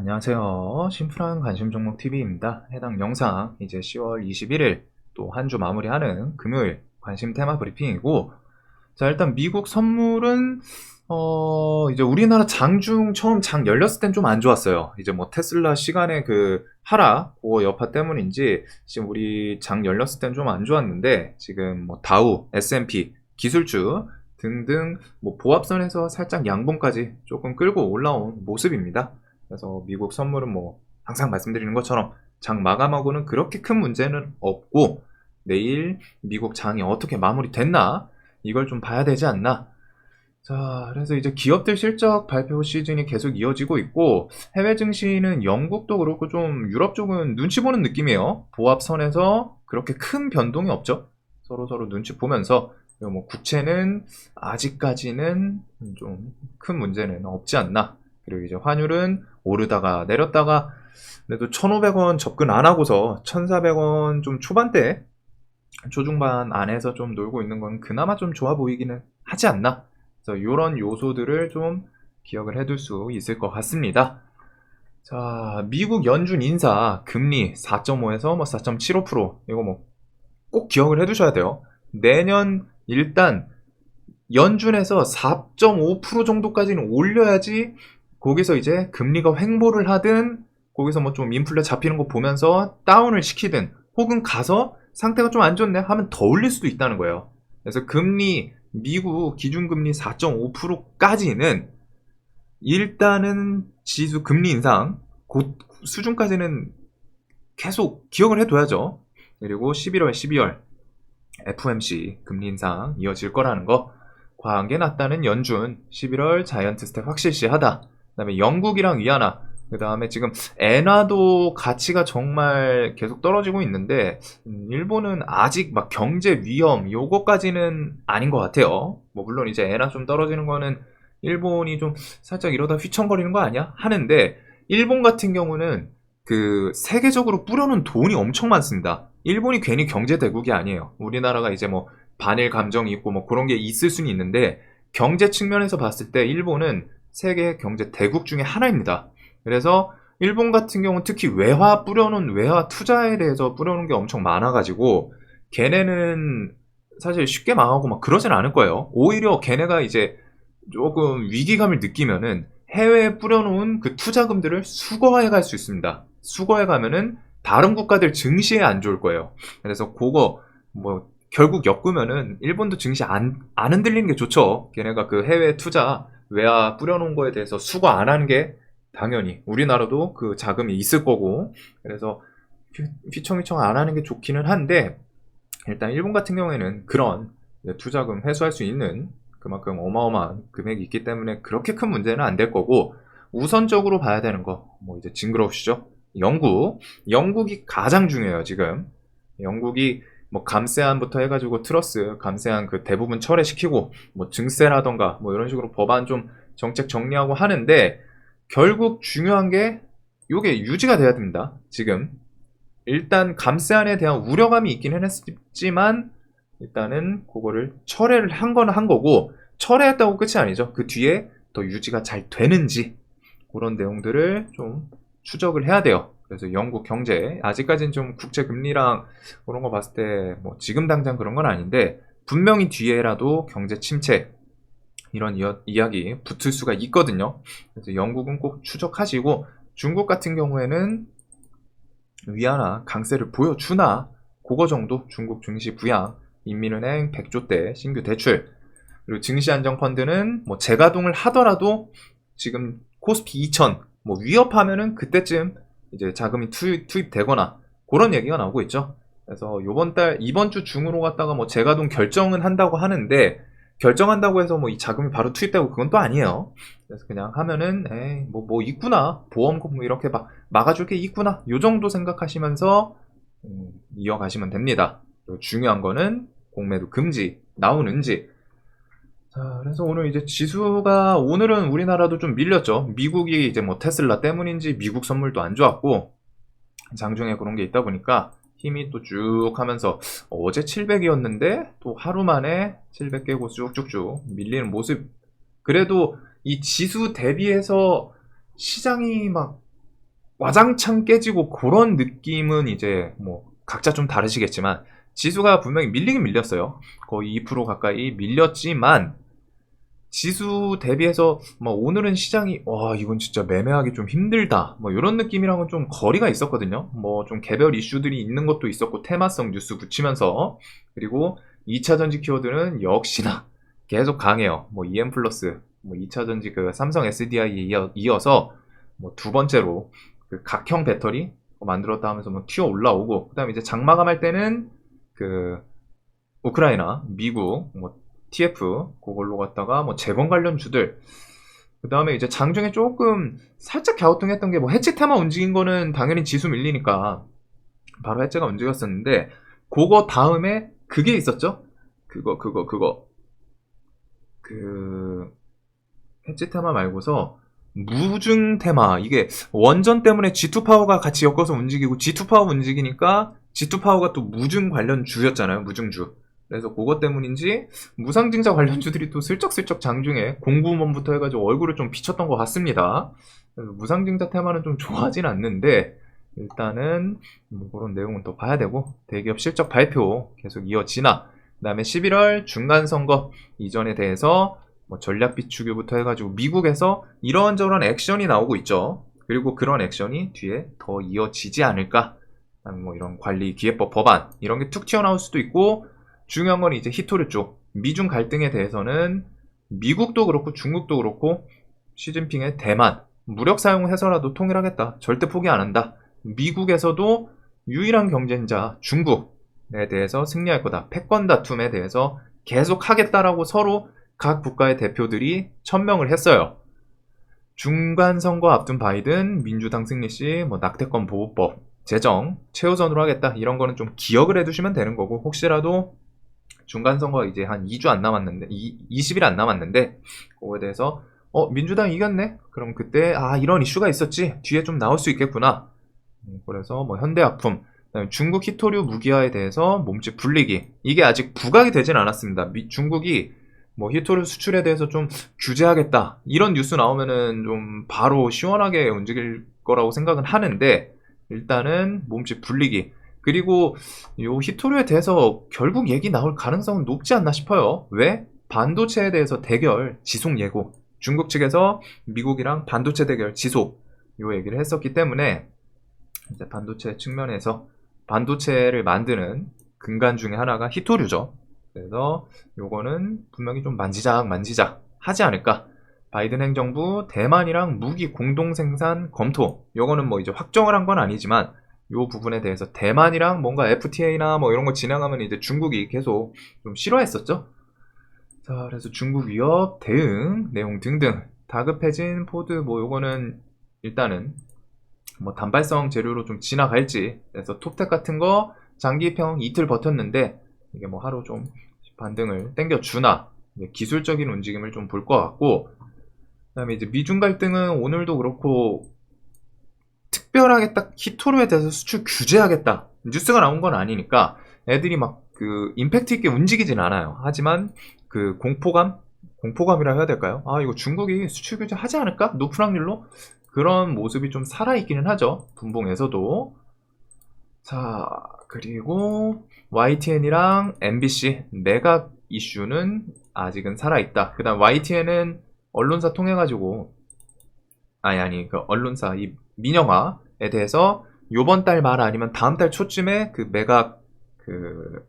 안녕하세요. 심플한 관심 종목 TV입니다. 해당 영상 이제 10월 21일 또 한 주 마무리하는 금요일 관심 테마 브리핑이고, 자, 일단 미국 선물은 이제 우리나라 장중 처음 장 열렸을 땐 좀 안 좋았어요. 이제 뭐 테슬라 시간의 그 하락, 그거 여파 때문인지 지금 우리 장 열렸을 땐 좀 안 좋았는데, 지금 뭐 다우, S&P, 기술주 등등 뭐 보합선에서 살짝 양봉까지 조금 끌고 올라온 모습입니다. 그래서 미국 선물은 뭐 항상 말씀드리는 것처럼 장 마감하고는 그렇게 큰 문제는 없고, 내일 미국 장이 어떻게 마무리됐나 이걸 좀 봐야 되지 않나. 자, 그래서 이제 기업들 실적 발표 시즌이 계속 이어지고 있고, 해외 증시는 영국도 그렇고 좀 유럽 쪽은 눈치 보는 느낌이에요. 보합선에서 그렇게 큰 변동이 없죠. 서로 눈치 보면서, 그리고 뭐 국채는 아직까지는 좀 큰 문제는 없지 않나. 그리고 이제 환율은 오르다가 내렸다가, 그래도 1,500원 접근 안 하고서 1,400원 좀 초반대, 초중반 안에서 좀 놀고 있는 건 그나마 좀 좋아 보이기는 하지 않나. 그래서 이런 요소들을 좀 기억을 해둘 수 있을 것 같습니다. 자, 미국 연준 인사 금리 4.5에서 뭐 4.75%, 이거 뭐 꼭 기억을 해두셔야 돼요. 내년 일단 연준에서 4.5% 정도까지는 올려야지, 거기서 이제 금리가 횡보를 하든, 거기서 뭐 좀 인플레 잡히는 거 보면서 다운을 시키든, 혹은 가서 상태가 좀 안 좋네 하면 더 올릴 수도 있다는 거예요. 그래서 금리, 미국 기준금리 4.5%까지는 일단은 지수 금리 인상 그 수준까지는 계속 기억을 해둬야죠. 그리고 11월, 12월 FOMC 금리 인상 이어질 거라는 거, 관계 낮다는 연준, 11월 자이언트 스텝 확실시하다. 그 다음에 영국이랑 위안화, 그 다음에 지금 엔화도 가치가 정말 계속 떨어지고 있는데, 일본은 아직 막 경제 위험 요거까지는 아닌 것 같아요. 뭐 물론 이제 엔화 좀 떨어지는 거는 일본이 좀 살짝 이러다 휘청거리는 거 아니야 하는데, 일본 같은 경우는 그 세계적으로 뿌려놓은 돈이 엄청 많습니다. 일본이 괜히 경제 대국이 아니에요. 우리나라가 이제 뭐 반일 감정이 있고 뭐 그런 게 있을 수는 있는데, 경제 측면에서 봤을 때 일본은 세계 경제 대국 중에 하나입니다. 그래서 일본 같은 경우는 특히 외화 뿌려놓은, 외화 투자에 대해서 뿌려놓은 게 엄청 많아가지고, 걔네는 사실 쉽게 망하고 막 그러진 않을 거예요. 오히려 걔네가 이제 조금 위기감을 느끼면은 해외에 뿌려놓은 그 투자금들을 수거해 갈 수 있습니다. 수거해 가면은 다른 국가들 증시에 안 좋을 거예요. 그래서 그거 뭐 결국 엮으면은 일본도 증시 안 흔들리는 게 좋죠. 걔네가 그 해외 투자 외화 뿌려놓은 거에 대해서 수거 안 하는 게 당연히 우리나라도 그 자금이 있을 거고, 그래서 휘청휘청 안 하는 게 좋기는 한데, 일단 일본 같은 경우에는 그런 투자금 회수할 수 있는 그만큼 어마어마한 금액이 있기 때문에 그렇게 큰 문제는 안 될 거고, 우선적으로 봐야 되는 거 뭐 이제 징그러우시죠? 영국이 가장 중요해요. 지금 영국이 뭐 감세안부터 해가지고 트러스 감세안 그 대부분 철회시키고, 뭐 증세라던가 뭐 이런 식으로 법안 좀 정책 정리하고 하는데, 결국 중요한 게 요게 유지가 돼야 됩니다. 지금 일단 감세안에 대한 우려감이 있기는 했지만, 일단은 그거를 철회를 한 거는 한 거고, 철회했다고 끝이 아니죠. 그 뒤에 더 유지가 잘 되는지 그런 내용들을 좀 추적을 해야 돼요. 그래서 영국 경제 아직까지는 좀 국채 금리랑 그런 거 봤을 때 뭐 지금 당장 그런 건 아닌데, 분명히 뒤에라도 경제 침체 이런 이야기 붙을 수가 있거든요. 그래서 영국은 꼭 추적하시고, 중국 같은 경우에는 위안화 강세를 보여주나, 그거 정도 중국 증시 부양, 인민은행 100조대 신규 대출, 그리고 증시안정펀드는 뭐 재가동을 하더라도 지금 코스피 2000 뭐 위협하면은 그때쯤 이제 자금이 투입되거나 그런 얘기가 나오고 있죠. 그래서 이번 주 중으로 갔다가 뭐 재가동 결정은 한다고 하는데, 결정한다고 해서 뭐 이 자금이 바로 투입되고 그건 또 아니에요. 그래서 그냥 하면은 에이 뭐 있구나, 보험금 뭐 이렇게 막 막아줄 게 있구나, 요 정도 생각하시면서 이어가시면 됩니다. 그리고 중요한 거는 공매도 금지 나오는지. 자, 그래서 오늘 이제 지수가, 오늘은 우리나라도 좀 밀렸죠. 미국이 이제 뭐 테슬라 때문인지 미국 선물도 안 좋았고, 장중에 그런 게 있다 보니까 힘이 또 쭉 하면서, 어제 700이었는데 또 하루 만에 700 깨고 쭉쭉쭉 밀리는 모습. 그래도 이 지수 대비해서 시장이 막 와장창 깨지고 그런 느낌은 이제 뭐 각자 좀 다르시겠지만 지수가 분명히 밀리긴 밀렸어요. 거의 2% 가까이 밀렸지만 지수 대비해서 뭐 오늘은 시장이 와 이건 진짜 매매하기 좀 힘들다 뭐 이런 느낌이랑은 좀 거리가 있었거든요. 뭐 좀 개별 이슈들이 있는 것도 있었고 테마성 뉴스 붙이면서 그리고 2차전지 키워드는 역시나 계속 강해요. 뭐 EM 플러스 뭐 2차전지 그 삼성 SDI에 이어서 뭐 두 번째로 그 각형 배터리 만들었다 하면서 뭐 튀어 올라오고 그다음에 이제 장마감할 때는 그 우크라이나, 미국, 뭐 TF 그걸로 갔다가 뭐 재건 관련 주들 그 다음에 이제 장중에 조금 살짝 갸우뚱했던 게 뭐 해치 테마 움직인 거는 당연히 지수 밀리니까 바로 해치가 움직였었는데 그거 다음에 그게 있었죠? 그 해치 테마 말고서 무중 테마 이게 원전 때문에 G2 파워가 같이 엮어서 움직이고 G2 파워 움직이니까 G2 파워가 또 무중 관련 주였잖아요. 무중주. 그래서 그것 때문인지 무상증자 관련주들이 또 슬쩍슬쩍 장중에 공구먼부터 해가지고 얼굴을 좀 비쳤던 것 같습니다. 그래서 무상증자 테마는 좀 좋아하진 않는데 일단은 뭐 그런 내용은 또 봐야 되고 대기업 실적 발표 계속 이어지나 그 다음에 11월 중간선거 이전에 대해서 뭐 전략 비추기부터 해가지고 미국에서 이런저런 액션이 나오고 있죠. 그리고 그런 액션이 뒤에 더 이어지지 않을까. 뭐 이런 관리 기획법 법안 이런 게 툭 튀어나올 수도 있고 중요한 건 이제 히토류 쪽 미중 갈등에 대해서는 미국도 그렇고 중국도 그렇고 시진핑의 대만 무력 사용해서라도 통일하겠다. 절대 포기 안 한다. 미국에서도 유일한 경쟁자 중국에 대해서 승리할 거다. 패권 다툼에 대해서 계속 하겠다라고 서로 각 국가의 대표들이 천명을 했어요. 중간 선거 앞둔 바이든 민주당 승리 시 뭐 낙태권 보호법 제정 최우선으로 하겠다. 이런 거는 좀 기억을 해두시면 되는 거고 혹시라도 중간 선거가 이제 한 2주 안 남았는데 20일 안 남았는데 그거에 대해서 민주당 이겼네? 그럼 그때 이런 이슈가 있었지? 뒤에 좀 나올 수 있겠구나. 그래서 뭐 현대약품 중국 히토류 무기화에 대해서 몸집 불리기 이게 아직 부각이 되진 않았습니다. 중국이 뭐 히토류 수출에 대해서 좀 규제하겠다 이런 뉴스 나오면은 좀 바로 시원하게 움직일 거라고 생각은 하는데 일단은 몸집 불리기 그리고 요 히토류에 대해서 결국 얘기 나올 가능성은 높지 않나 싶어요. 왜? 반도체에 대해서 대결 지속 예고 중국 측에서 미국이랑 반도체 대결 지속 요 얘기를 했었기 때문에 이제 반도체 측면에서 반도체를 만드는 근간 중에 하나가 히토류죠. 그래서 요거는 분명히 좀 만지작 하지 않을까. 바이든 행정부 대만이랑 무기 공동 생산 검토. 요거는 뭐 이제 확정을 한 건 아니지만 요 부분에 대해서 대만이랑 뭔가 FTA나 뭐 이런 거 진행하면 이제 중국이 계속 좀 싫어했었죠. 자, 그래서 중국 위협 대응 내용 등등 다급해진 포드 뭐 요거는 일단은 뭐 단발성 재료로 좀 지나갈지 그래서 톱텍 같은 거 장기평 이틀 버텼는데 이게 뭐 하루 좀 반등을 땡겨주나 기술적인 움직임을 좀 볼 것 같고 그 다음에 이제 미중 갈등은 오늘도 그렇고 특별하게 딱 히토류에 대해서 수출 규제하겠다 뉴스가 나온 건 아니니까 애들이 막 그 임팩트 있게 움직이진 않아요. 하지만 그 공포감이라 해야 될까요? 이거 중국이 수출 규제 하지 않을까? 높은 확률로 그런 모습이 좀 살아있기는 하죠. 분봉에서도. 자, 그리고 YTN이랑 MBC 매각 이슈는 아직은 살아있다. 그 다음 YTN은 언론사 통해가지고 그 언론사 이 민영화에 대해서 요번 달 말 아니면 다음 달 초쯤에 그 매각 그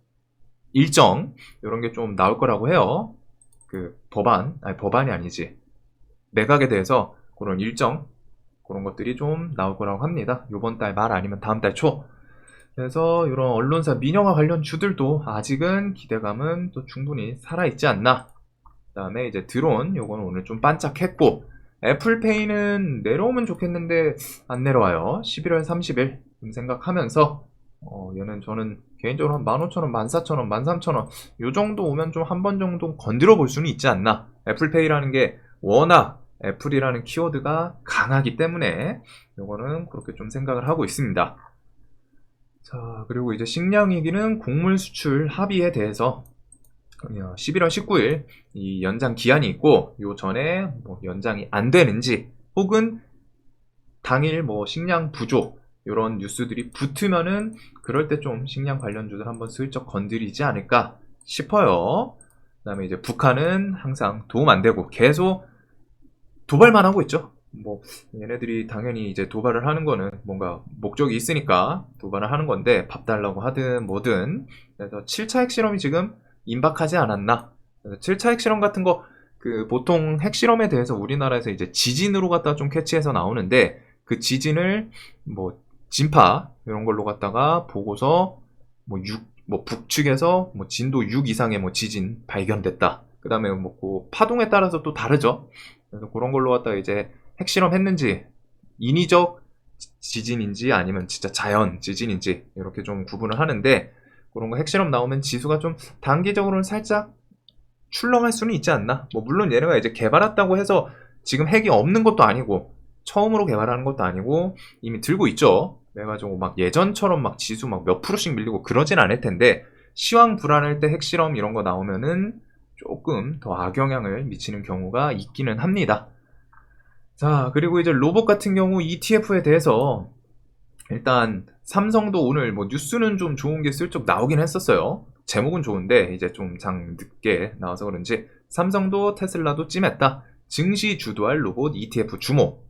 일정 이런 게 좀 나올 거라고 해요. 그 법안이 아니지. 매각에 대해서 그런 일정 그런 것들이 좀 나올 거라고 합니다. 요번 달 말 아니면 다음 달 초. 그래서 이런 언론사 민영화 관련 주들도 아직은 기대감은 또 충분히 살아있지 않나. 그 다음에 이제 드론 요거는 오늘 좀 반짝했고 애플페이는 내려오면 좋겠는데 안 내려와요. 11월 30일 생각하면서 얘는 저는 개인적으로 한 15,000원, 14,000원, 13,000원 요 정도 오면 좀 한 번 정도 건드려 볼 수는 있지 않나. 애플페이라는 게 워낙 애플이라는 키워드가 강하기 때문에 요거는 그렇게 좀 생각을 하고 있습니다. 자, 그리고 이제 식량위기는 곡물 수출 합의에 대해서 11월 19일 이 연장 기한이 있고 요 전에 뭐 연장이 안 되는지 혹은 당일 뭐 식량 부족 이런 뉴스들이 붙으면은 그럴 때 좀 식량 관련주들 한번 슬쩍 건드리지 않을까 싶어요. 그다음에 이제 북한은 항상 도움 안 되고 계속 도발만 하고 있죠. 뭐 얘네들이 당연히 이제 도발을 하는 거는 뭔가 목적이 있으니까 도발을 하는 건데 밥 달라고 하든 뭐든. 그래서 7차 핵실험이 지금 임박하지 않았나. 그래서 7차 핵실험 같은 거 그 보통 핵실험에 대해서 우리나라에서 이제 지진으로 갖다 좀 캐치해서 나오는데 그 지진을 뭐 진파 이런 걸로 갖다가 보고서 뭐 북측에서 뭐 진도 6 이상의 뭐 지진 발견됐다. 그다음에 뭐 그 파동에 따라서 또 다르죠. 그래서 그런 걸로 갖다가 이제 핵실험 했는지 인위적 지진인지 아니면 진짜 자연 지진인지 이렇게 좀 구분을 하는데 그런 거 핵실험 나오면 지수가 좀 단기적으로는 살짝 출렁할 수는 있지 않나? 뭐 물론 얘네가 이제 개발했다고 해서 지금 핵이 없는 것도 아니고 처음으로 개발하는 것도 아니고 이미 들고 있죠. 그래가지고 막 예전처럼 막 지수 막 몇 프로씩 밀리고 그러진 않을 텐데 시황 불안할 때 핵실험 이런 거 나오면은 조금 더 악영향을 미치는 경우가 있기는 합니다. 자, 그리고 이제 로봇 같은 경우 ETF에 대해서 일단 삼성도 오늘 뭐 뉴스는 좀 좋은 게 슬쩍 나오긴 했었어요. 제목은 좋은데 이제 좀 장 늦게 나와서 그런지 삼성도 테슬라도 찜했다. 증시 주도할 로봇 ETF 주목.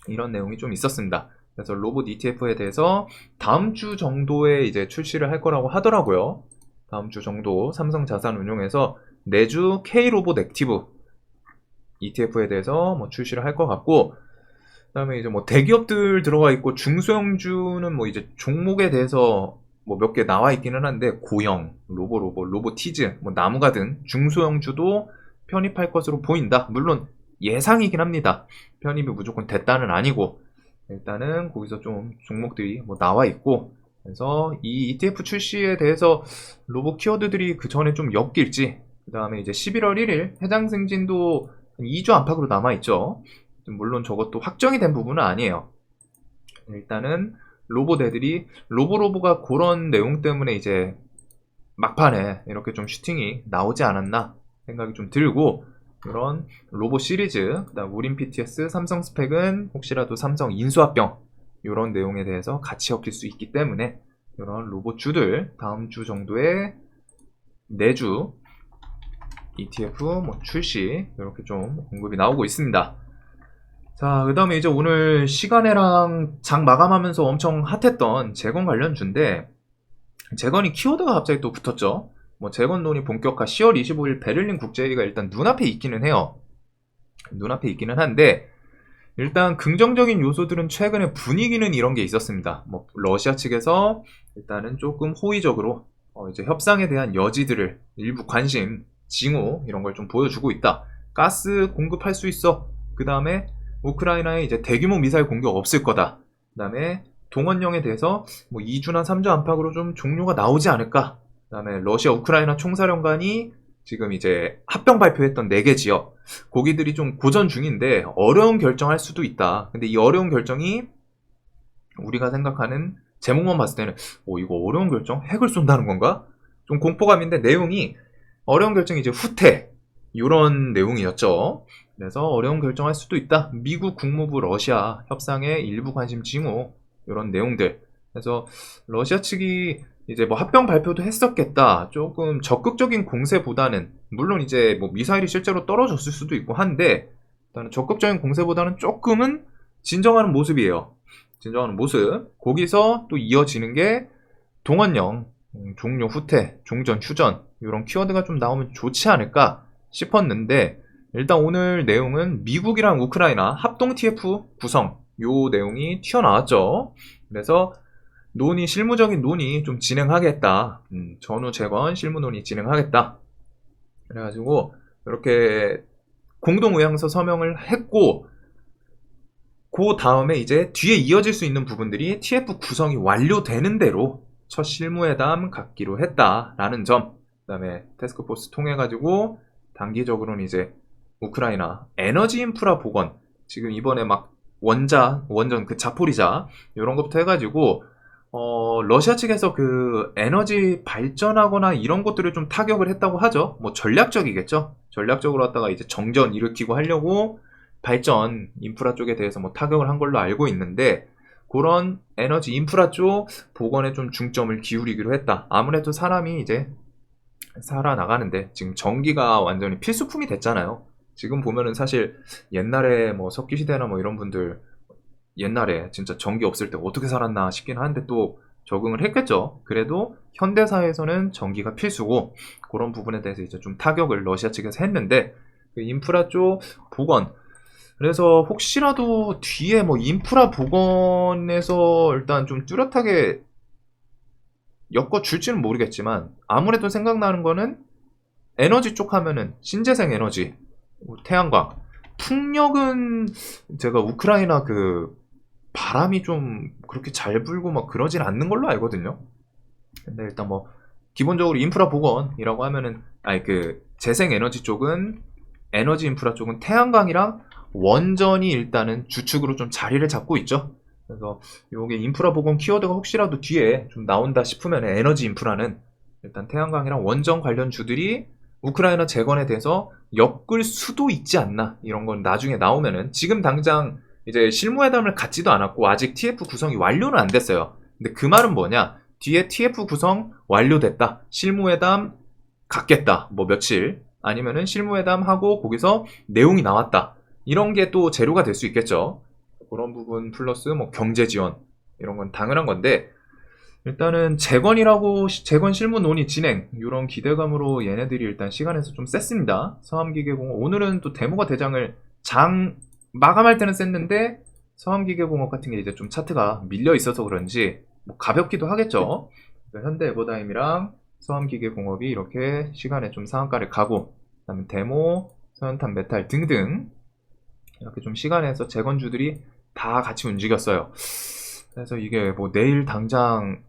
이런 내용이 좀 있었습니다. 그래서 로봇 ETF에 대해서 다음 주 정도에 이제 출시를 할 거라고 하더라고요. 다음 주 정도 삼성자산운용에서 내주 K로봇 액티브 ETF에 대해서 뭐 출시를 할 것 같고, 그다음에 이제 뭐 대기업들 들어가 있고 중소형주는 뭐 이제 종목에 대해서 뭐 몇 개 나와 있기는 한데 고영, 로보티즈, 뭐 나무가 등 중소형주도 편입할 것으로 보인다. 물론 예상이긴 합니다. 편입이 무조건 됐다는 아니고 일단은 거기서 좀 종목들이 뭐 나와 있고, 그래서 이 ETF 출시에 대해서 로봇 키워드들이 그 전에 좀 엮일지, 그 다음에 이제 11월 1일 해당 승진도 2주 안팎으로 남아 있죠. 물론 저것도 확정이 된 부분은 아니에요. 일단은 로봇 애들이 로보가 그런 내용 때문에 이제 막판에 이렇게 좀 슈팅이 나오지 않았나 생각이 좀 들고, 그런 로봇 시리즈, 그다음 우린 PTS, 삼성 스펙은 혹시라도 삼성 인수합병 이런 내용에 대해서 같이 엮일 수 있기 때문에 이런 로봇주들 다음 주 정도에 내주 ETF 뭐 출시 이렇게 좀 공급이 나오고 있습니다. 자, 그 다음에 이제 오늘 시간애랑 장 마감하면서 엄청 핫했던 재건 관련주인데, 재건이 키워드가 갑자기 또 붙었죠. 뭐 재건 논의 본격화 10월 25일 베를린 국제회의가 일단 눈앞에 있기는 해요. 눈앞에 있기는 한데, 일단 긍정적인 요소들은 최근에 분위기는 이런 게 있었습니다. 뭐 러시아 측에서 일단은 조금 호의적으로 이제 협상에 대한 여지들을 일부 관심, 징후 이런 걸 좀 보여주고 있다. 가스 공급할 수 있어. 그 다음에 우크라이나에 이제 대규모 미사일 공격 없을 거다. 그 다음에 동원령에 대해서 뭐 2주나 3주 안팎으로 좀 종료가 나오지 않을까. 그 다음에 러시아 우크라이나 총사령관이 지금 이제 합병 발표했던 4개 지역, 거기들이 좀 고전 중인데 어려운 결정할 수도 있다. 근데 이 어려운 결정이 우리가 생각하는 제목만 봤을 때는 이거 어려운 결정? 핵을 쏜다는 건가? 좀 공포감인데 내용이 어려운 결정이 이제 후퇴 이런 내용이었죠. 그래서 어려운 결정할 수도 있다. 미국 국무부 러시아 협상의 일부 관심 징후 이런 내용들. 그래서 러시아 측이 이제 뭐 합병 발표도 했었겠다. 조금 적극적인 공세보다는, 물론 이제 뭐 미사일이 실제로 떨어졌을 수도 있고 한데 일단은 적극적인 공세보다는 조금은 진정하는 모습이에요. 진정하는 모습. 거기서 또 이어지는 게 동원령 종료 후퇴, 종전 휴전 이런 키워드가 좀 나오면 좋지 않을까 싶었는데, 일단 오늘 내용은 미국이랑 우크라이나 합동 TF 구성 요 내용이 튀어나왔죠. 그래서 실무적인 논의 좀 진행하겠다. 전후 재건 실무 논의 진행하겠다. 그래가지고 이렇게 공동의향서 서명을 했고, 그 다음에 이제 뒤에 이어질 수 있는 부분들이 TF 구성이 완료되는 대로 첫 실무회담 갖기로 했다라는 점. 그 다음에 태스크포스 통해가지고 단기적으로는 이제 우크라이나 에너지 인프라 복원, 지금 이번에 막 원전 그 자포리자 이런 것부터 해가지고 러시아 측에서 그 에너지 발전하거나 이런 것들을 좀 타격을 했다고 하죠. 뭐 전략적이겠죠. 전략적으로 왔다가 이제 정전 일으키고 하려고 발전 인프라 쪽에 대해서 뭐 타격을 한 걸로 알고 있는데, 그런 에너지 인프라 쪽 복원에 좀 중점을 기울이기로 했다. 아무래도 사람이 이제 살아나가는데 지금 전기가 완전히 필수품이 됐잖아요. 지금 보면은 사실 옛날에 뭐 석기시대나 뭐 이런 분들 옛날에 진짜 전기 없을 때 어떻게 살았나 싶긴 한데 또 적응을 했겠죠. 그래도 현대사회에서는 전기가 필수고, 그런 부분에 대해서 이제 좀 타격을 러시아 측에서 했는데, 그 인프라 쪽 복원, 그래서 혹시라도 뒤에 뭐 인프라 복원에서 일단 좀 뚜렷하게 엮어줄지는 모르겠지만, 아무래도 생각나는 거는 에너지 쪽 하면은 신재생 에너지, 뭐 태양광, 풍력은 제가 우크라이나 그 바람이 좀 그렇게 잘 불고 막 그러진 않는 걸로 알거든요. 근데 일단 뭐 기본적으로 인프라 복원이라고 하면은, 아니 그 재생 에너지 쪽은, 에너지 인프라 쪽은 태양광이랑 원전이 일단은 주축으로 좀 자리를 잡고 있죠. 그래서 요게 인프라 복원 키워드가 혹시라도 뒤에 좀 나온다 싶으면, 에너지 인프라는 일단 태양광이랑 원전 관련주들이 우크라이나 재건에 대해서 엮을 수도 있지 않나, 이런 건 나중에 나오면은, 지금 당장 이제 실무회담을 갖지도 않았고 아직 TF 구성이 완료는 안 됐어요. 근데 그 말은 뭐냐, 뒤에 TF 구성 완료됐다, 실무회담 갖겠다, 뭐 며칠 아니면은 실무회담 하고 거기서 내용이 나왔다, 이런 게 또 재료가 될 수 있겠죠. 그런 부분 플러스 뭐 경제 지원, 이런 건 당연한 건데, 일단은 재건이라고, 재건 실무 논의 진행, 이런 기대감으로 얘네들이 일단 시간에서 좀 셌습니다. 서암기계공업 오늘은 또 대모가 대장을 장 마감할 때는 셌는데, 서암기계공업 같은 게 이제 좀 차트가 밀려 있어서 그런지 뭐 가볍기도 하겠죠. 현대에버다임이랑 서암기계공업이 이렇게 시간에 좀 상한가를 가고, 그다음에 데모, 서현탄 메탈 등등 이렇게 좀 시간에서 재건주들이 다 같이 움직였어요. 그래서 이게 뭐 내일 당장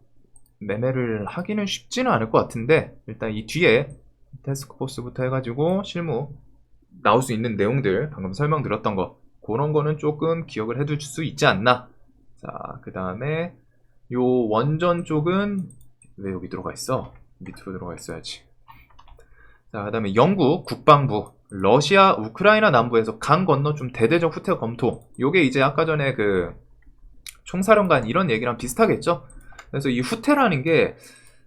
매매를 하기는 쉽지는 않을 것 같은데, 일단 이 뒤에 태스크포스부터 해가지고 실무 나올 수 있는 내용들, 방금 설명드렸던 거, 그런 거는 조금 기억을 해둘 수 있지 않나. 자, 그 다음에 요 원전 쪽은 왜 여기 들어가 있어? 밑으로 들어가 있어야지. 자, 그 다음에 영국 국방부, 러시아 우크라이나 남부에서 강 건너 좀 대대적 후퇴 검토. 요게 이제 아까 전에 그 총사령관 이런 얘기랑 비슷하겠죠? 그래서 이 후퇴라는 게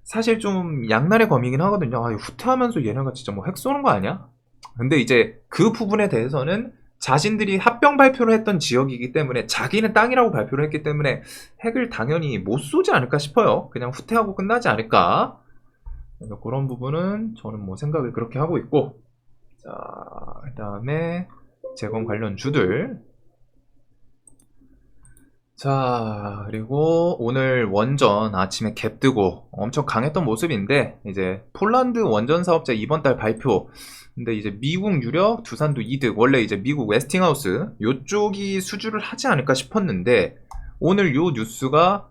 사실 좀 양날의 검이긴 하거든요. 아, 후퇴하면서 얘네가 진짜 뭐 핵 쏘는 거 아니야? 근데 이제 그 부분에 대해서는 자신들이 합병 발표를 했던 지역이기 때문에, 자기는 땅이라고 발표를 했기 때문에 핵을 당연히 못 쏘지 않을까 싶어요. 그냥 후퇴하고 끝나지 않을까. 그래서 그런 부분은 저는 뭐 생각을 그렇게 하고 있고, 자, 그 다음에 재건 관련 주들. 자, 그리고 오늘 원전 아침에 갭 뜨고 엄청 강했던 모습인데, 이제 폴란드 원전 사업자 이번 달 발표. 근데 이제 미국 유력, 두산도 이득. 원래 이제 미국 웨스팅하우스 요쪽이 수주를 하지 않을까 싶었는데, 오늘 요 뉴스가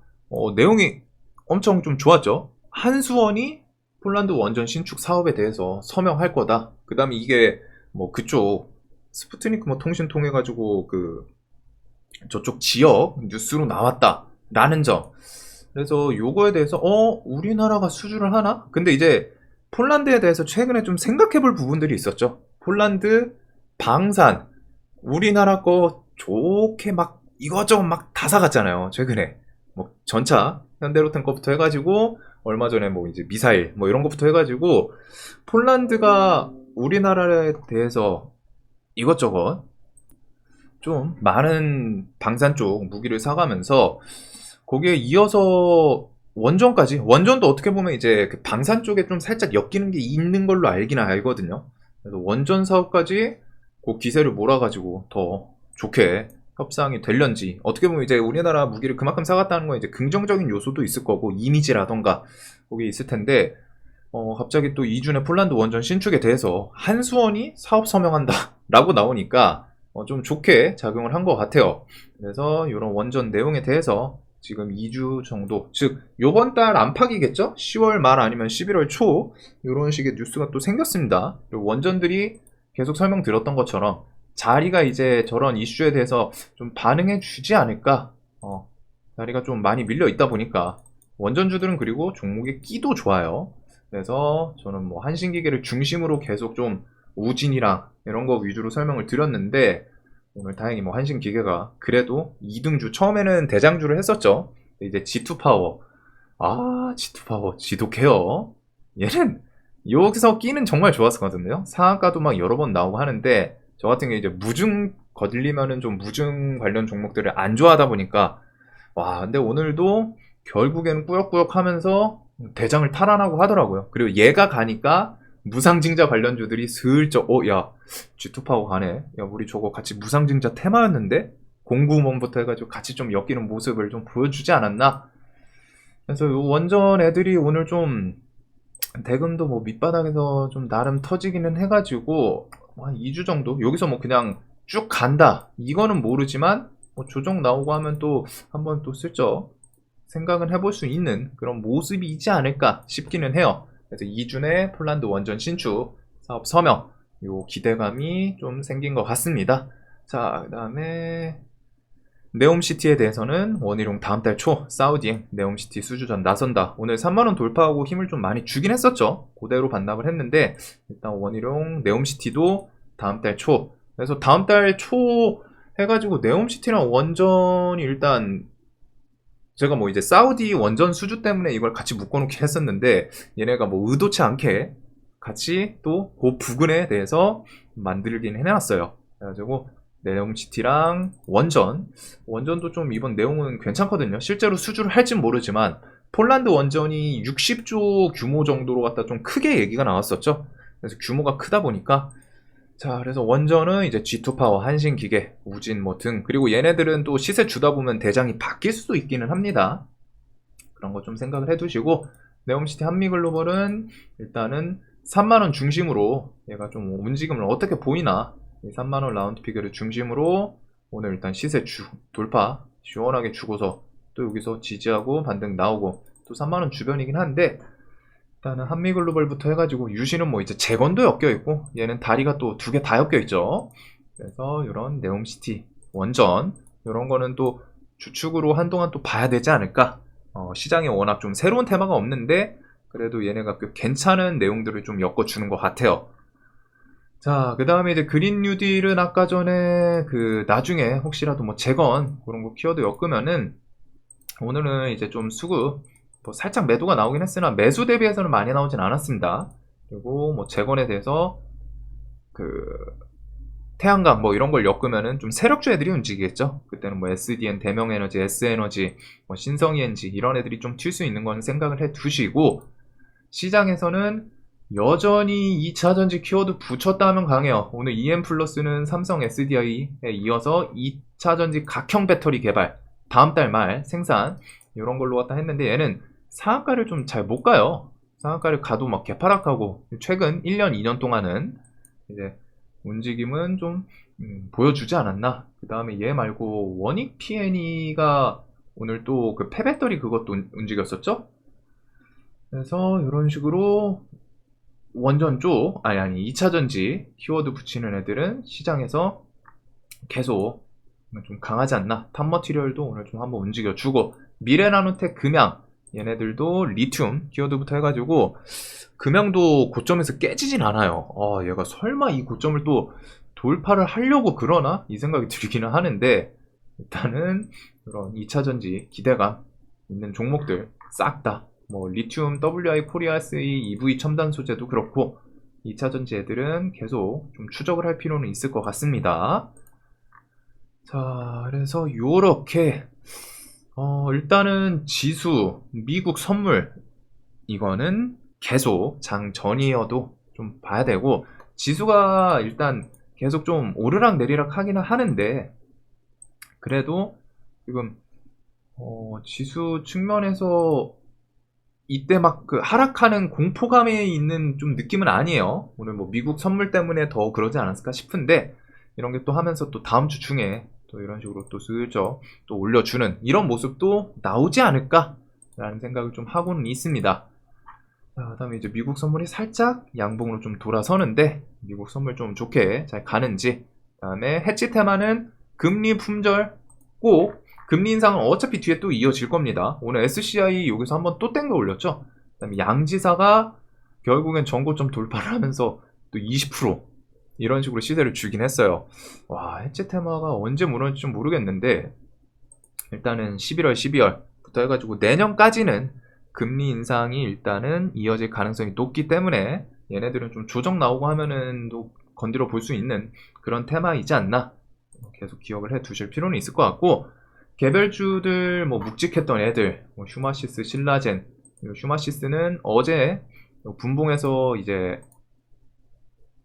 내용이 엄청 좀 좋았죠. 한수원이 폴란드 원전 신축 사업에 대해서 서명할 거다. 그 다음에 이게 뭐 그쪽 스푸트니크 뭐 통신 통해 가지고 그 저쪽 지역 뉴스로 나왔다라는 점. 그래서 요거에 대해서 우리나라가 수주를 하나? 근데 이제 폴란드에 대해서 최근에 좀 생각해볼 부분들이 있었죠. 폴란드 방산, 우리나라 거 좋게 막 이것저것 막 다 사갔잖아요. 최근에 뭐 전차 현대로템 거부터 해가지고, 얼마 전에 뭐 이제 미사일 뭐 이런 거부터 해가지고, 폴란드가 우리나라에 대해서 이것저것 좀 많은 방산 쪽 무기를 사가면서, 거기에 이어서 원전까지, 원전도 어떻게 보면 이제 그 방산 쪽에 좀 살짝 엮이는 게 있는 걸로 알기는 알거든요. 그래서 원전 사업까지 그 기세를 몰아가지고 더 좋게 협상이 될런지, 어떻게 보면 이제 우리나라 무기를 그만큼 사갔다는 건 이제 긍정적인 요소도 있을 거고, 이미지라던가 거기 있을 텐데, 갑자기 또 이준의 폴란드 원전 신축에 대해서 한수원이 사업 서명한다 라고 나오니까 좀 좋게 작용을 한 것 같아요. 그래서 이런 원전 내용에 대해서 지금 2주 정도, 즉 요번 달 안팎이겠죠? 10월 말 아니면 11월 초 이런 식의 뉴스가 또 생겼습니다. 그리고 원전들이 계속 설명드렸던 것처럼 자리가 이제 저런 이슈에 대해서 좀 반응해 주지 않을까. 자리가 좀 많이 밀려 있다 보니까 원전주들은, 그리고 종목의 끼도 좋아요. 그래서 저는 뭐 한신기계를 중심으로 계속 좀 우진이랑 이런 거 위주로 설명을 드렸는데, 오늘 다행히 뭐 한신기계가 그래도 2등주, 처음에는 대장주를 했었죠. 이제 G2파워. G2파워 지독해요. 얘는 여기서 끼는 정말 좋았었거든요. 상한가도 막 여러 번 나오고 하는데, 저 같은 게 이제 무중 거들리면은 좀 무중 관련 종목들을 안 좋아하다 보니까, 근데 오늘도 결국에는 꾸역꾸역 하면서 대장을 탈환하고 하더라고요. 그리고 얘가 가니까 무상증자 관련주들이 슬쩍, 야, G2파워 가네. 야, 우리 저거 같이 무상증자 테마였는데? 공구먼부터 해가지고 같이 좀 엮이는 모습을 좀 보여주지 않았나? 그래서 요 원전 애들이 오늘 좀 대금도 뭐 밑바닥에서 좀 나름 터지기는 해가지고 한 2주 정도 여기서 뭐 그냥 쭉 간다 이거는 모르지만, 뭐 조정 나오고 하면 또 한번 또 슬쩍 생각은 해볼 수 있는 그런 모습이 있지 않을까 싶기는 해요. 그래서 이준의 폴란드 원전 신축 사업 서명, 요 기대감이 좀 생긴 것 같습니다. 자, 그 다음에 네옴시티에 대해서는 원희룡 다음 달 초 사우디행 네옴시티 수주전 나선다. 오늘 3만원 돌파하고 힘을 좀 많이 주긴 했었죠. 그대로 반납을 했는데, 일단 원희룡 네옴시티도 다음 달 초. 그래서 다음 달 초 해가지고 네옴시티랑 원전이 일단, 제가 뭐 이제 사우디 원전 수주 때문에 이걸 같이 묶어놓긴 했었는데, 얘네가 뭐 의도치 않게 같이 또 그 부근에 대해서 만들긴 해놨어요. 그래가지고 네옴시티랑 원전도 좀 이번 내용은 괜찮거든요. 실제로 수주를 할진 모르지만 폴란드 원전이 60조 규모 정도로 갖다 좀 크게 얘기가 나왔었죠. 그래서 규모가 크다 보니까, 자, 그래서 원전은 이제 G2파워, 한신기계, 우진 뭐 등, 그리고 얘네들은 또 시세 주다 보면 대장이 바뀔 수도 있기는 합니다. 그런 거 좀 생각을 해두시고, 네옴시티 한미글로벌은 일단은 3만원 중심으로 얘가 좀 움직임을 어떻게 보이나, 3만원 라운드 피겨를 중심으로 오늘 일단 시세 돌파 시원하게 주고서 또 여기서 지지하고 반등 나오고 또 3만원 주변이긴 한데, 일단은 한미글로벌부터 해가지고 유시는 뭐 이제 재건도 엮여있고 얘는 다리가 또 두 개 다 엮여있죠. 그래서 이런 네옴시티 원전 이런 거는 또 주축으로 한동안 또 봐야 되지 않을까. 시장에 워낙 좀 새로운 테마가 없는데 그래도 얘네가 꽤 괜찮은 내용들을 좀 엮어주는 것 같아요. 자, 그 다음에 이제 그린 뉴딜은 아까 전에 그 나중에 혹시라도 뭐 재건 그런 거 키워드 엮으면은, 오늘은 이제 좀 수급 뭐 살짝 매도가 나오긴 했으나 매수 대비해서는 많이 나오진 않았습니다. 그리고 뭐 재건에 대해서 그 태양광 뭐 이런 걸 엮으면은 좀 세력주 애들이 움직이겠죠. 그때는 뭐 SDN, 대명에너지, S에너지, 뭐 신성이엔지 이런 애들이 좀 튈 수 있는 건 생각을 해 두시고, 시장에서는 여전히 2차전지 키워드 붙였다 하면 강해요. 오늘 EM 플러스는 삼성 SDI에 이어서 2차전지 각형 배터리 개발, 다음 달 말 생산, 이런 걸로 갖다 했는데 얘는 상한가를 좀 잘 못 가요. 상한가를 가도 막 개파락하고, 최근 1년, 2년 동안은 이제 움직임은 좀 보여주지 않았나. 그 다음에 얘 말고 원익 PNE가 오늘 또 그 폐배터리 그것도 움직였었죠. 그래서 이런 식으로 원전 쪽, 아니 2차전지 키워드 붙이는 애들은 시장에서 계속 좀 강하지 않나. 탑머티리얼도 오늘 좀 한번 움직여주고, 미래나노텍, 금양 얘네들도 리튬 키워드부터 해가지고 금양도 고점에서 깨지진 않아요. 얘가 설마 이 고점을 또 돌파를 하려고 그러나? 이 생각이 들기는 하는데, 일단은 이런 2차전지 기대감 있는 종목들 싹 다, 뭐 리튬, WI 코리아스의 EV 첨단 소재도 그렇고 2차전지 애들은 계속 좀 추적을 할 필요는 있을 것 같습니다. 자, 그래서 요렇게 일단은 지수, 미국 선물 이거는 계속 장 전이어도 좀 봐야 되고, 지수가 일단 계속 좀 오르락 내리락 하기는 하는데, 그래도 지금 지수 측면에서 이때 막 그 하락하는 공포감에 있는 좀 느낌은 아니에요. 오늘 뭐 미국 선물 때문에 더 그러지 않았을까 싶은데, 이런 게 또 하면서 또 다음 주 중에 또 이런 식으로 또 슬쩍 또 올려주는 이런 모습도 나오지 않을까 라는 생각을 좀 하고는 있습니다. 자, 그 다음에 이제 미국 선물이 살짝 양봉으로 좀 돌아서는데 미국 선물 좀 좋게 잘 가는지, 그 다음에 해치 테마는 금리 품절, 꼭 금리 인상은 어차피 뒤에 또 이어질 겁니다. 오늘 SCI 여기서 한번 또 땡겨 올렸죠. 그 다음에 양지사가 결국엔 전고점 돌파를 하면서 또 20% 이런 식으로 시세를 주긴 했어요. 와, 해체 테마가 언제 무너질지 좀 모르겠는데 일단은 11월, 12월부터 해가지고 내년까지는 금리 인상이 일단은 이어질 가능성이 높기 때문에 얘네들은 좀 조정 나오고 하면은 또 건드려 볼 수 있는 그런 테마이지 않나, 계속 기억을 해 두실 필요는 있을 것 같고, 개별주들 뭐 묵직했던 애들, 뭐 휴마시스, 신라젠, 휴마시스는 어제 분봉에서 이제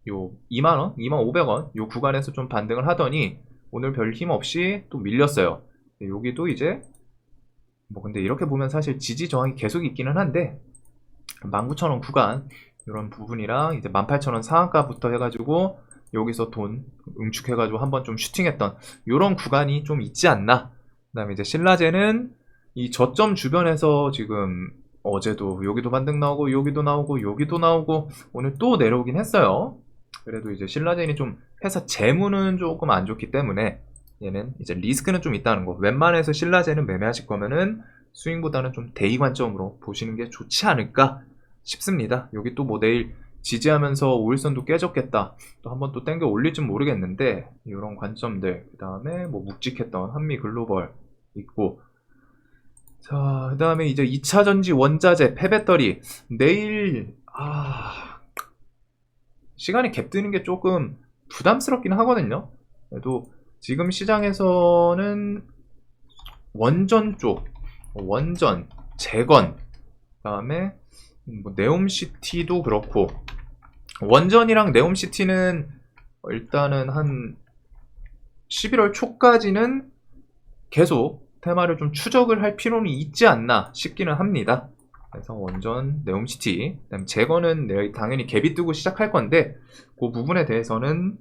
요 2만원, 2만500원 요 구간에서 좀 반등을 하더니 오늘 별 힘 없이 또 밀렸어요. 여기도 이제 뭐 근데 이렇게 보면 사실 지지 저항이 계속 있기는 한데 19,000원 구간 이런 부분이랑 이제 18,000원 상한가부터 해가지고 여기서 돈 응축해가지고 한번 좀 슈팅했던 이런 구간이 좀 있지 않나. 그 다음에 이제 신라젠은 이 저점 주변에서 지금 어제도 여기도 반등 나오고 여기도 나오고 여기도 나오고 오늘 또 내려오긴 했어요. 그래도 이제 신라젠이 좀 회사 재무는 조금 안 좋기 때문에 얘는 이제 리스크는 좀 있다는 거. 웬만해서 신라젠은 매매하실 거면은 스윙보다는 좀 대의 관점으로 보시는 게 좋지 않을까 싶습니다. 여기 또 뭐 내일 지지하면서 5일선도 깨졌겠다, 또 한번 또 땡겨 올릴지 모르겠는데 이런 관점들, 그 다음에 뭐 묵직했던 한미 글로벌 있고, 자, 그 다음에 이제 2차전지 원자재 폐배터리 내일 시간이 갭 뜨는 게 조금 부담스럽긴 하거든요. 그래도 지금 시장에서는 원전 쪽, 원전, 재건, 그 다음에 뭐 네옴시티도 그렇고, 원전이랑 네옴시티는 일단은 한 11월 초까지는 계속 테마를 좀 추적을 할 필요는 있지 않나 싶기는 합니다. 그래서 원전, 네옴시티, 그다음에 재건은 내일 당연히 갭이 뜨고 시작할 건데 그 부분에 대해서는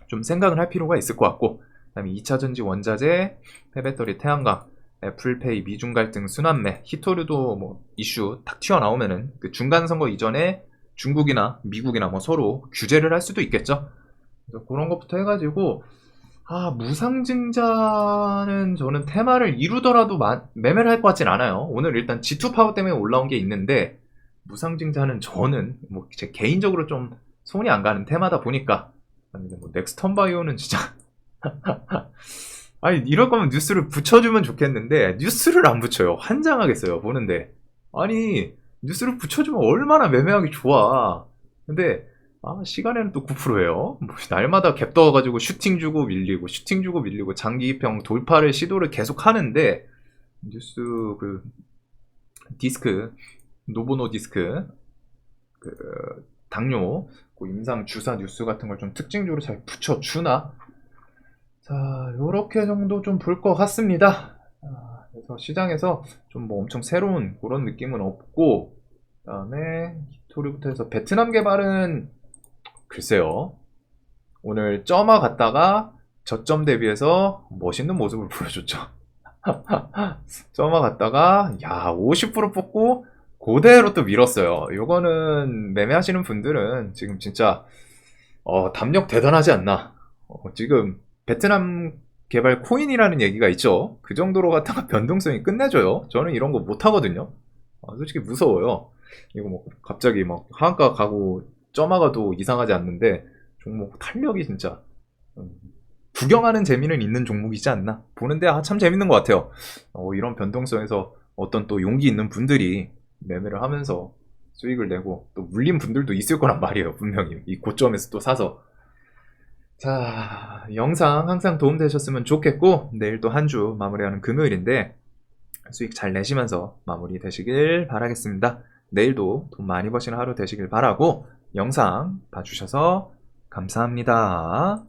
좀 생각을 할 필요가 있을 것 같고, 그다음에 2차전지 원자재, 폐배터리 태양광, 애플페이 미중 갈등 순환매, 히토류도 뭐 이슈 탁 튀어나오면은 그 중간 선거 이전에 중국이나 미국이나 뭐 서로 규제를 할 수도 있겠죠. 그래서 그런 것부터 해가지고 무상증자는 저는 테마를 이루더라도 매매를 할 것 같진 않아요. 오늘 일단 G2 파워 때문에 올라온 게 있는데 무상증자는 저는 뭐 제 개인적으로 좀 손이 안 가는 테마다 보니까. 뭐 넥스턴 바이오는 진짜 아니 이럴 거면 뉴스를 붙여주면 좋겠는데 뉴스를 안 붙여요. 환장하겠어요 보는데. 아니 뉴스를 붙여주면 얼마나 매매하기 좋아. 근데 시간에는 또 9%예요. 뭐 날마다 갭 떠가지고 슈팅 주고 밀리고 슈팅 주고 밀리고 장기평 돌파를 시도를 계속 하는데, 뉴스 그 디스크, 노보노 디스크, 그 당뇨, 그 임상 주사 뉴스 같은 걸 좀 특징적으로 잘 붙여주나? 자, 요렇게 정도 좀 볼 것 같습니다. 그래서 시장에서 좀 뭐 엄청 새로운 그런 느낌은 없고, 그 다음에 히토리부터 해서 베트남 개발은 글쎄요, 오늘 쩌마 갔다가 저점 대비해서 멋있는 모습을 보여줬죠. 쩌마 갔다가 50% 뽑고 그대로 또 밀었어요. 요거는 매매하시는 분들은 지금 진짜 담력 대단하지 않나. 지금 베트남 개발 코인이라는 얘기가 있죠. 그 정도로 갖다가 변동성이 끝내줘요. 저는 이런 거 못하거든요. 솔직히 무서워요. 이거 뭐 갑자기 막 하한가 가고 쩌마가도 이상하지 않는데 종목 탄력이 진짜 구경하는 재미는 있는 종목이지 않나. 보는데 참 재밌는 것 같아요. 이런 변동성에서 어떤 또 용기 있는 분들이 매매를 하면서 수익을 내고 또 물린 분들도 있을 거란 말이에요. 분명히 이 고점에서 또 사서. 자, 영상 항상 도움되셨으면 좋겠고, 내일 또 한 주 마무리하는 금요일인데 수익 잘 내시면서 마무리 되시길 바라겠습니다. 내일도 돈 많이 버시는 하루 되시길 바라고, 영상 봐주셔서 감사합니다.